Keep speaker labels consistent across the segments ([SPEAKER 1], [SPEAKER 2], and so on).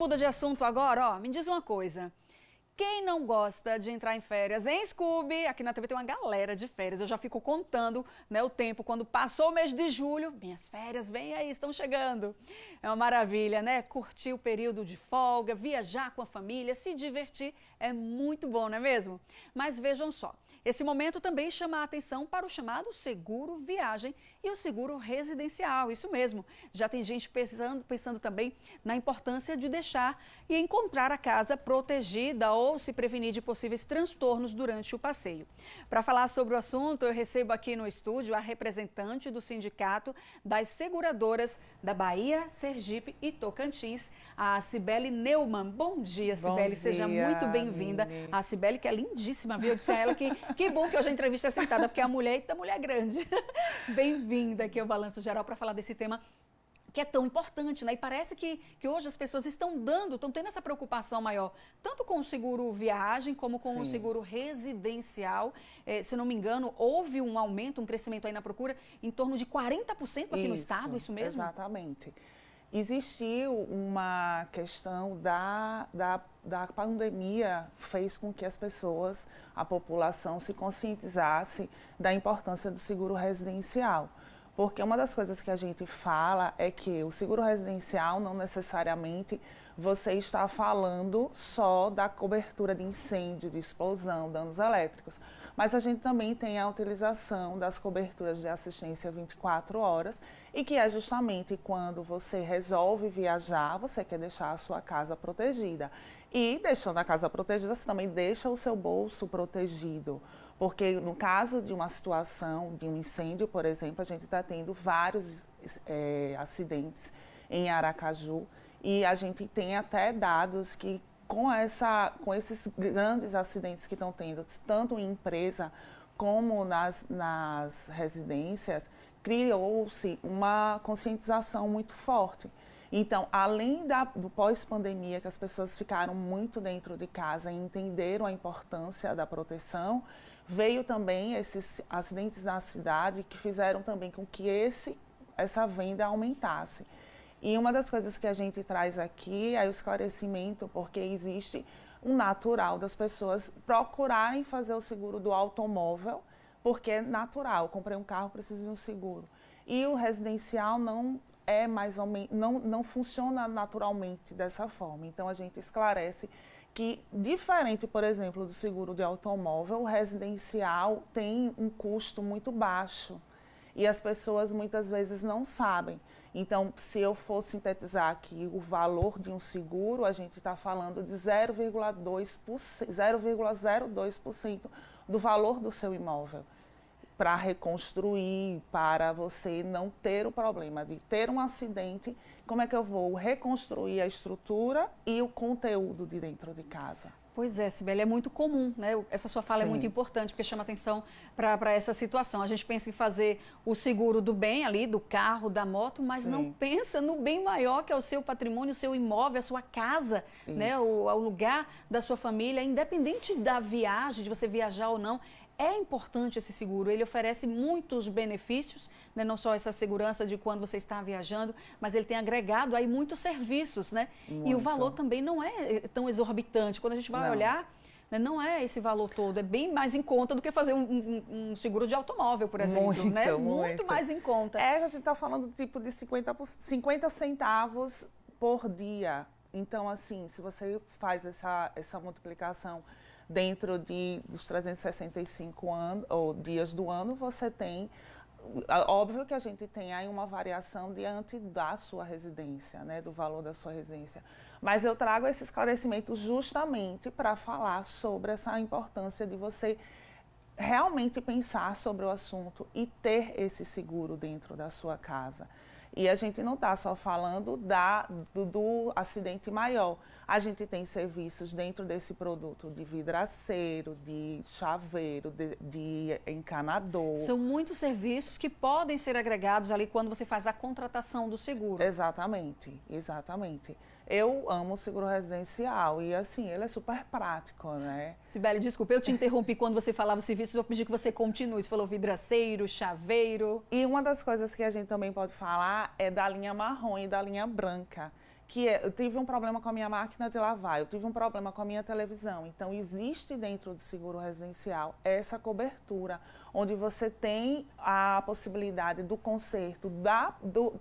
[SPEAKER 1] Muda de assunto agora, ó, me diz uma coisa. Quem não gosta de entrar em férias, hein, Scooby? Aqui na TV tem uma galera de férias. Eu já fico contando, né, o tempo. Quando passou o mês de julho, minhas férias, vem aí, estão chegando. É uma maravilha, né? Curtir o período de folga, viajar com a família, se divertir. É muito bom, não é mesmo? Mas vejam só, esse momento também chama a atenção para o chamado seguro viagem e o seguro residencial. Isso mesmo. Já tem gente pensando também na importância de deixar e encontrar a casa protegida ou se prevenir de possíveis transtornos durante o passeio. Para falar sobre o assunto, eu recebo aqui no estúdio a representante do Sindicato das Seguradoras da Bahia, Sergipe e Tocantins, a Cibele Neumann. Bom dia, Cibele. Seja muito bem-vinda. A Cibele, que é lindíssima, viu? Eu disse a ela que bom que hoje a entrevista é sentada, porque a mulher é mulher grande. Bem-vinda aqui ao Balanço Geral para falar desse tema que é tão importante, né? E parece que hoje as pessoas estão tendo essa preocupação maior, tanto com o seguro viagem, como com o seguro residencial. Se não me engano, houve um aumento, um crescimento aí na procura, em torno de 40% aqui no estado, isso mesmo?
[SPEAKER 2] Exatamente. Existiu uma questão da pandemia, fez com que as pessoas, a população, se conscientizasse da importância do seguro residencial. Porque uma das coisas que a gente fala é que o seguro residencial não necessariamente você está falando só da cobertura de incêndio, de explosão, danos elétricos. Mas a gente também tem a utilização das coberturas de assistência 24 horas e que é justamente quando você resolve viajar, você quer deixar a sua casa protegida. E deixando a casa protegida, você também deixa o seu bolso protegido. Porque no caso de uma situação, de um incêndio, por exemplo, a gente está tendo vários acidentes em Aracaju e a gente tem até dados que com esses grandes acidentes que estão tendo, tanto em empresa como nas residências, criou-se uma conscientização muito forte. Então, além do pós-pandemia, que as pessoas ficaram muito dentro de casa e entenderam a importância da proteção, veio também esses acidentes na cidade que fizeram também com que essa venda aumentasse. E uma das coisas que a gente traz aqui é o esclarecimento, porque existe um natural das pessoas procurarem fazer o seguro do automóvel, porque é natural, eu comprei um carro, preciso de um seguro. E o residencial não é mais ou menos, não funciona naturalmente dessa forma. Então a gente esclarece que, diferente, por exemplo, do seguro de automóvel, o residencial tem um custo muito baixo e as pessoas muitas vezes não sabem. Então, se eu for sintetizar aqui o valor de um seguro, a gente está falando de 0,02% do valor do seu imóvel, para reconstruir, para você não ter o problema de ter um acidente. Como é que eu vou reconstruir a estrutura e o conteúdo de dentro de casa?
[SPEAKER 1] Pois é, Cibele, é muito comum, né? Essa sua fala é muito importante, porque chama atenção para essa situação. A gente pensa em fazer o seguro do bem ali, do carro, da moto, mas não pensa no bem maior, que é o seu patrimônio, o seu imóvel, a sua casa, né? O lugar da sua família, independente da viagem, de você viajar ou não. É importante esse seguro, ele oferece muitos benefícios, né? Não só essa segurança de quando você está viajando, mas ele tem agregado aí muitos serviços, né? E o valor também não é tão exorbitante. Quando a gente vai olhar, né, não é esse valor todo, é bem mais em conta do que fazer um seguro de automóvel, por exemplo, né? Muito mais em conta.
[SPEAKER 2] A gente está falando tipo de 50 centavos por dia. Então, assim, se você faz essa multiplicação dentro dos 365 dias do ano, você tem, óbvio que a gente tem aí uma variação diante da sua residência, né, do valor da sua residência. Mas eu trago esse esclarecimento justamente para falar sobre essa importância de você realmente pensar sobre o assunto e ter esse seguro dentro da sua casa. E a gente não está só falando do acidente maior. A gente tem serviços dentro desse produto de vidraceiro, de chaveiro, de encanador.
[SPEAKER 1] São muitos serviços que podem ser agregados ali quando você faz a contratação do seguro.
[SPEAKER 2] Exatamente, exatamente. Eu amo o seguro residencial e, assim, ele é super prático, né?
[SPEAKER 1] Cibele, desculpa, eu te interrompi quando você falava o serviço, vou pedir que você continue. Você falou vidraceiro, chaveiro.
[SPEAKER 2] E uma das coisas que a gente também pode falar é da linha marrom e da linha branca, eu tive um problema com a minha máquina de lavar, eu tive um problema com a minha televisão. Então, existe dentro do seguro residencial essa cobertura, onde você tem a possibilidade do conserto,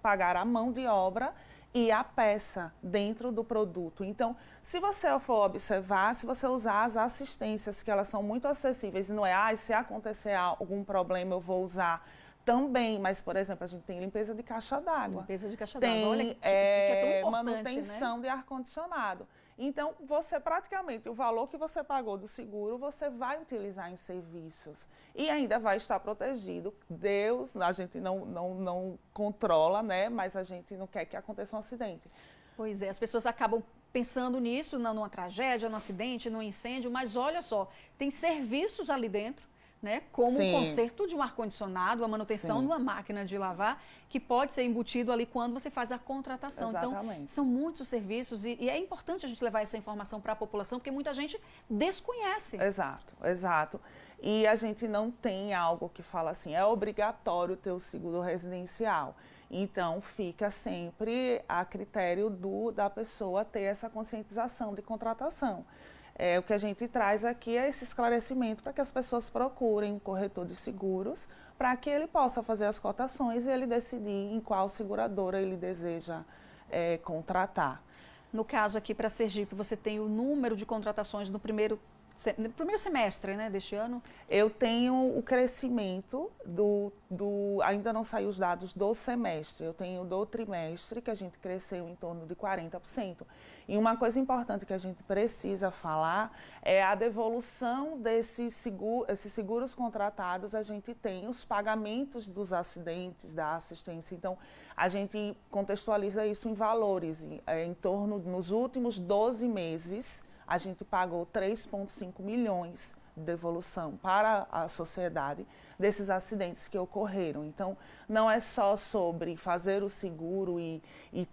[SPEAKER 2] pagar a mão de obra e a peça dentro do produto. Então, se você for observar, se você usar as assistências, que elas são muito acessíveis, não é, se acontecer algum problema eu vou usar também, mas, por exemplo, a gente tem limpeza de caixa d'água.
[SPEAKER 1] Limpeza de caixa d'água, olha que é tão importante,
[SPEAKER 2] manutenção, né, de ar-condicionado. Então, você praticamente, o valor que você pagou do seguro, você vai utilizar em serviços e ainda vai estar protegido. Deus, a gente não controla, né? Mas a gente não quer que aconteça um acidente.
[SPEAKER 1] Pois é, as pessoas acabam pensando nisso, numa tragédia, num acidente, num incêndio, mas olha só, tem serviços ali dentro, né, como o conserto de um ar-condicionado, a manutenção de uma máquina de lavar, que pode ser embutido ali quando você faz a contratação.
[SPEAKER 2] Exatamente.
[SPEAKER 1] Então, são muitos serviços e é importante a gente levar essa informação para a população, porque muita gente desconhece.
[SPEAKER 2] Exato. E a gente não tem algo que fala assim, é obrigatório ter o seguro residencial. Então, fica sempre a critério da pessoa ter essa conscientização de contratação. O que a gente traz aqui é esse esclarecimento para que as pessoas procurem um corretor de seguros para que ele possa fazer as cotações e ele decidir em qual seguradora ele deseja contratar.
[SPEAKER 1] No caso aqui para Sergipe, você tem o número de contratações no primeiro semestre, né, deste ano? Eu
[SPEAKER 2] tenho o crescimento ainda não saiu os dados do semestre, eu tenho do trimestre, que a gente cresceu em torno de 40%. E uma coisa importante que a gente precisa falar é a devolução esses seguros contratados, a gente tem os pagamentos dos acidentes, da assistência. Então, a gente contextualiza isso em valores, em torno, nos últimos 12 meses, a gente pagou 3,5 milhões de devolução para a sociedade desses acidentes que ocorreram. Então, não é só sobre fazer o seguro e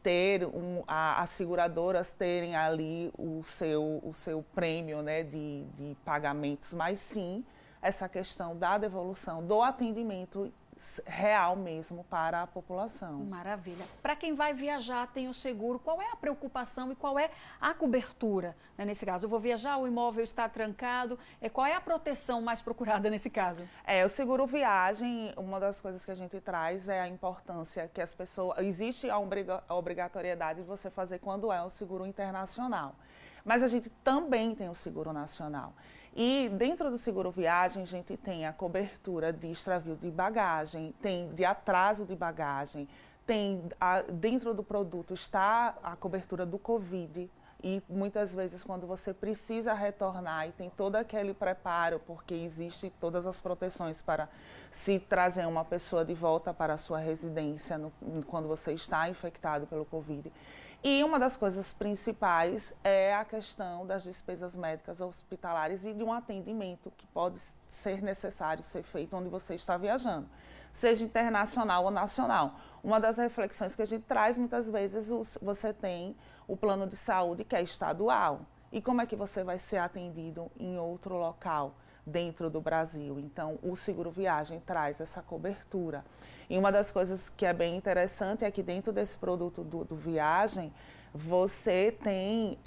[SPEAKER 2] ter as seguradoras terem ali o seu prêmio, né, de pagamentos, mas sim essa questão da devolução, do atendimento real mesmo para a população.
[SPEAKER 1] Maravilha. Para quem vai viajar, tem o seguro, qual é a preocupação e qual é a cobertura, né, nesse caso? Eu vou viajar, o imóvel está trancado, qual é a proteção mais procurada nesse caso?
[SPEAKER 2] O seguro viagem, uma das coisas que a gente traz é a importância que as pessoas... Existe a obrigatoriedade de você fazer quando é um seguro internacional, mas a gente também tem o seguro nacional. E dentro do seguro viagem, a gente tem a cobertura de extravio de bagagem, tem de atraso de bagagem, dentro do produto está a cobertura do Covid. E muitas vezes quando você precisa retornar e tem todo aquele preparo, porque existe todas as proteções para se trazer uma pessoa de volta para a sua residência quando você está infectado pelo Covid. E uma das coisas principais é a questão das despesas médicas hospitalares e de um atendimento que pode ser necessário ser feito onde você está viajando, seja internacional ou nacional. Uma das reflexões que a gente traz, muitas vezes, você tem o plano de saúde que é estadual. E como é que você vai ser atendido em outro local dentro do Brasil? Então, o seguro viagem traz essa cobertura. E uma das coisas que é bem interessante é que dentro desse produto do viagem, você tem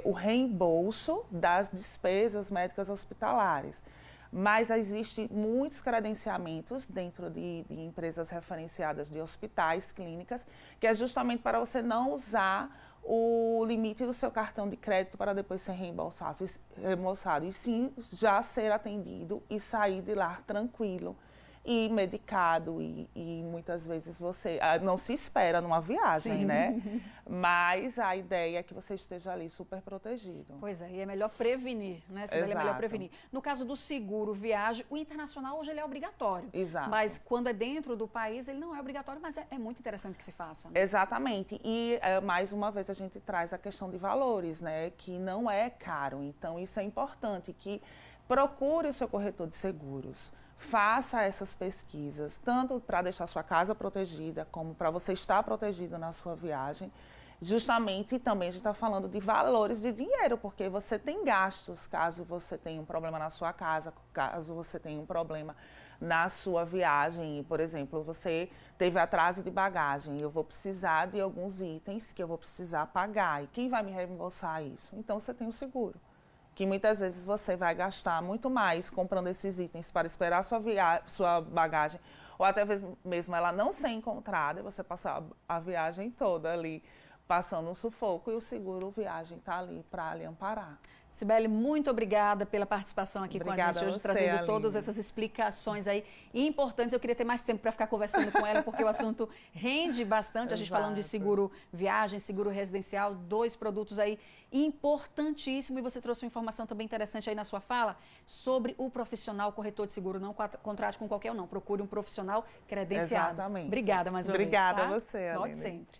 [SPEAKER 2] o reembolso das despesas médicas hospitalares. Mas existem muitos credenciamentos dentro de empresas referenciadas de hospitais, clínicas, que é justamente para você não usar o limite do seu cartão de crédito para depois ser reembolsado, e sim já ser atendido e sair de lá tranquilo e medicado, e muitas vezes você não se espera numa viagem, né? Mas a ideia é que você esteja ali super protegido.
[SPEAKER 1] Pois é, e é melhor prevenir, né? É melhor prevenir. No caso do seguro viagem, o internacional hoje ele é obrigatório.
[SPEAKER 2] Exato.
[SPEAKER 1] Mas quando é dentro do país, ele não é obrigatório, mas é muito interessante que se faça. Né?
[SPEAKER 2] Exatamente. E mais uma vez a gente traz a questão de valores, né? Que não é caro. Então isso é importante, que procure o seu corretor de seguros. Faça essas pesquisas, tanto para deixar sua casa protegida, como para você estar protegido na sua viagem. Justamente também a gente está falando de valores de dinheiro, porque você tem gastos caso você tenha um problema na sua casa, caso você tenha um problema na sua viagem. Por exemplo, você teve atraso de bagagem, eu vou precisar de alguns itens que eu vou precisar pagar. E quem vai me reembolsar isso? Então, você tem o seguro, que muitas vezes você vai gastar muito mais comprando esses itens para esperar sua bagagem, ou até mesmo ela não ser encontrada, e você passar a viagem toda ali passando um sufoco, e o seguro viagem está ali para lhe amparar.
[SPEAKER 1] Sibeli, muito obrigada pela participação aqui com a gente hoje, trazendo todas essas explicações aí importantes. Eu queria ter mais tempo para ficar conversando com ela, porque o assunto rende bastante. A gente falando de seguro viagem, seguro residencial, 2 produtos aí importantíssimos. E você trouxe uma informação também interessante aí na sua fala sobre o profissional corretor de seguro. Não contrate com qualquer um, não. Procure um profissional credenciado.
[SPEAKER 2] Exatamente.
[SPEAKER 1] Obrigada mais uma vez.
[SPEAKER 2] Obrigada a você, Aline.
[SPEAKER 1] Volte sempre.